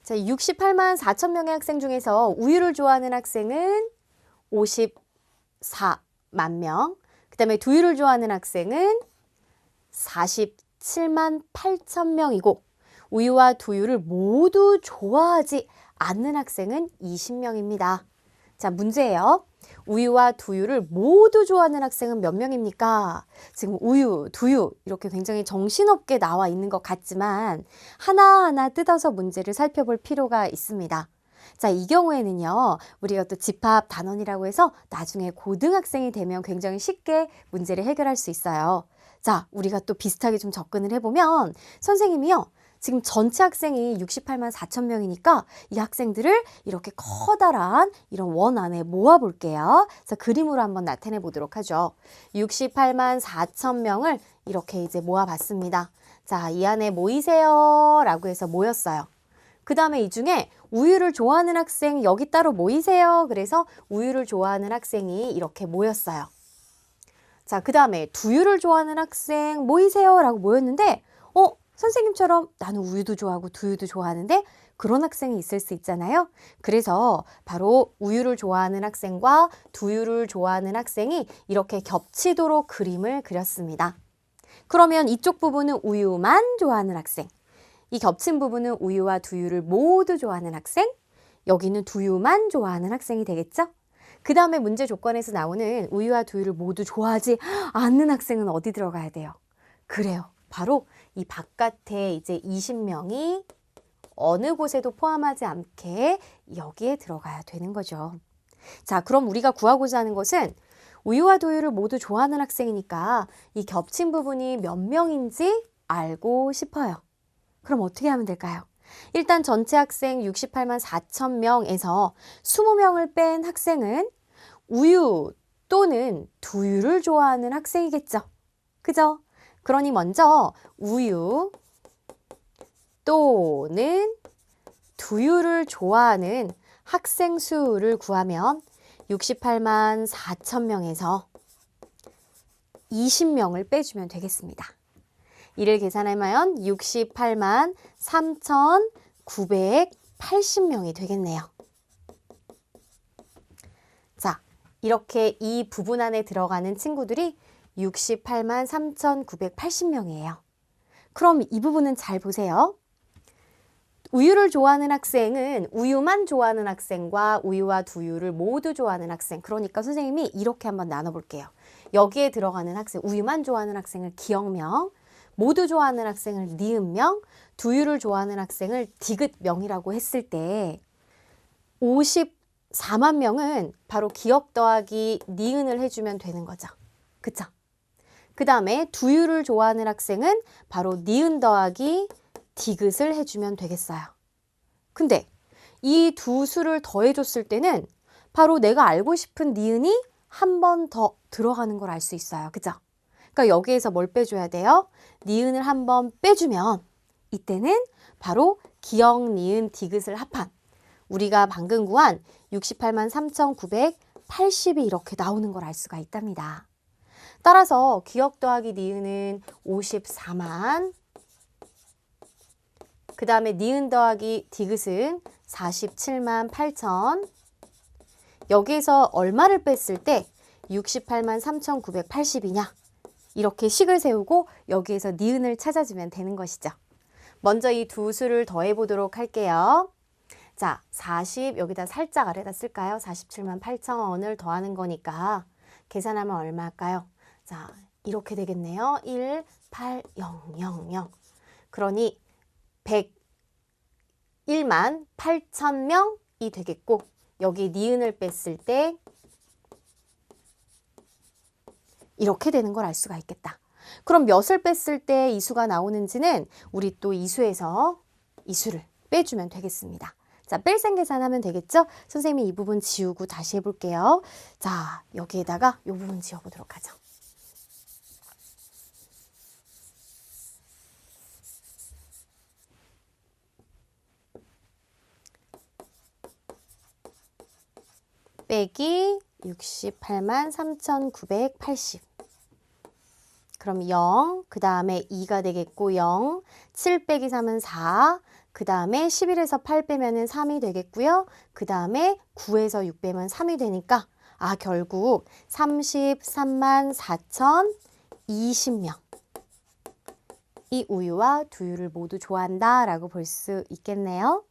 자, 68만 4천 명의 학생 중에서 우유를 좋아하는 학생은 54만 명, 그 다음에 두유를 좋아하는 학생은 47만 8천 명이고 우유와 두유를 모두 좋아하지 않는 학생은 20명입니다. 자, 문제예요. 우유와 두유를 모두 좋아하는 학생은 몇 명입니까? 지금 우유, 두유 이렇게 굉장히 정신없게 나와 있는 것 같지만 하나하나 뜯어서 문제를 살펴볼 필요가 있습니다. 자, 이 경우에는요, 우리가 또 집합 단원이라고 해서 나중에 고등학생이 되면 굉장히 쉽게 문제를 해결할 수 있어요. 자, 우리가 또 비슷하게 좀 접근을 해보면 선생님이요, 지금 전체 학생이 68만 4천 명이니까 이 학생들을 이렇게 커다란 이런 원 안에 모아 볼게요. 그래서 그림으로 한번 나타내 보도록 하죠. 68만 4천 명을 이렇게 이제 모아 봤습니다. 자, 이 안에 모이세요 라고 해서 모였어요. 그 다음에 이 중에 우유를 좋아하는 학생 여기 따로 모이세요. 그래서 우유를 좋아하는 학생이 이렇게 모였어요. 자, 그 다음에 두유를 좋아하는 학생 모이세요 라고 모였는데 선생님처럼 나는 우유도 좋아하고 두유도 좋아하는데 그런 학생이 있을 수 있잖아요. 그래서 바로 우유를 좋아하는 학생과 두유를 좋아하는 학생이 이렇게 겹치도록 그림을 그렸습니다. 그러면 이쪽 부분은 우유만 좋아하는 학생, 이 겹친 부분은 우유와 두유를 모두 좋아하는 학생, 여기는 두유만 좋아하는 학생이 되겠죠? 그 다음에 문제 조건에서 나오는 우유와 두유를 모두 좋아하지 않는 학생은 어디 들어가야 돼요? 그래요. 바로 이 바깥에 이제 20명이 어느 곳에도 포함하지 않게 여기에 들어가야 되는 거죠. 자, 그럼 우리가 구하고자 하는 것은 우유와 두유를 모두 좋아하는 학생이니까 이 겹친 부분이 몇 명인지 알고 싶어요. 그럼 어떻게 하면 될까요? 일단 전체 학생 68만 4천 명에서 20명을 뺀 학생은 우유 또는 두유를 좋아하는 학생이겠죠. 그죠? 그러니 먼저 우유 또는 두유를 좋아하는 학생 수를 구하면 68만 4천 명에서 20명을 빼주면 되겠습니다. 이를 계산하면 68만 3,980명이 되겠네요. 자, 이렇게 이 부분 안에 들어가는 친구들이 68만 3,980명이에요. 그럼 이 부분은 잘 보세요. 우유를 좋아하는 학생은 우유만 좋아하는 학생과 우유와 두유를 모두 좋아하는 학생. 그러니까 선생님이 이렇게 한번 나눠볼게요. 여기에 들어가는 학생, 우유만 좋아하는 학생을 기역명, 모두 좋아하는 학생을 니은명, 두유를 좋아하는 학생을 디귿명이라고 했을 때 54만 명은 바로 기역 더하기 니은을 해주면 되는 거죠. 그쵸? 그 다음에 두유를 좋아하는 학생은 바로 니은 더하기 디귿을 해주면 되겠어요. 근데 이 두 수를 더해줬을 때는 바로 내가 알고 싶은 니은이 한 번 더 들어가는 걸 알 수 있어요. 그죠? 그러니까 여기에서 뭘 빼줘야 돼요? 니은을 한 번 빼주면 이때는 바로 기역, 니은, 디귿을 합한 우리가 방금 구한 68만 3,980이 이렇게 나오는 걸 알 수가 있답니다. 따라서 기역 더하기 니은은 54만, 그 다음에 니은 더하기 디귿은 47만 8천, 여기에서 얼마를 뺐을 때 68만 3,980이냐? 이렇게 식을 세우고 여기에서 니은을 찾아주면 되는 것이죠. 먼저 이 두 수를 더해 보도록 할게요. 자, 40 여기다 살짝 아래다 쓸까요? 47만 8천을 더하는 거니까 계산하면 얼마일까요? 자, 이렇게 되겠네요. 18000. 그러니 101만 8천 명이 되겠고 여기 니은을 뺐을 때 이렇게 되는 걸 알 수가 있겠다. 그럼 몇을 뺐을 때 이 수가 나오는지는 우리 또 이 수에서 이 수를 빼주면 되겠습니다. 자, 뺄셈 계산하면 되겠죠? 선생님이 이 부분 지우고 다시 해볼게요. 자, 여기에다가 이 부분 지워보도록 하죠. 빼기 68만 3,980. 그럼 0, 그 다음에 2가 되겠고 0, 7 빼기 3은 4, 그 다음에 11에서 8 빼면 3이 되겠고요. 그 다음에 9에서 6 빼면 3이 되니까 결국 33만 4,020명. 이 우유와 두유를 모두 좋아한다 라고 볼 수 있겠네요.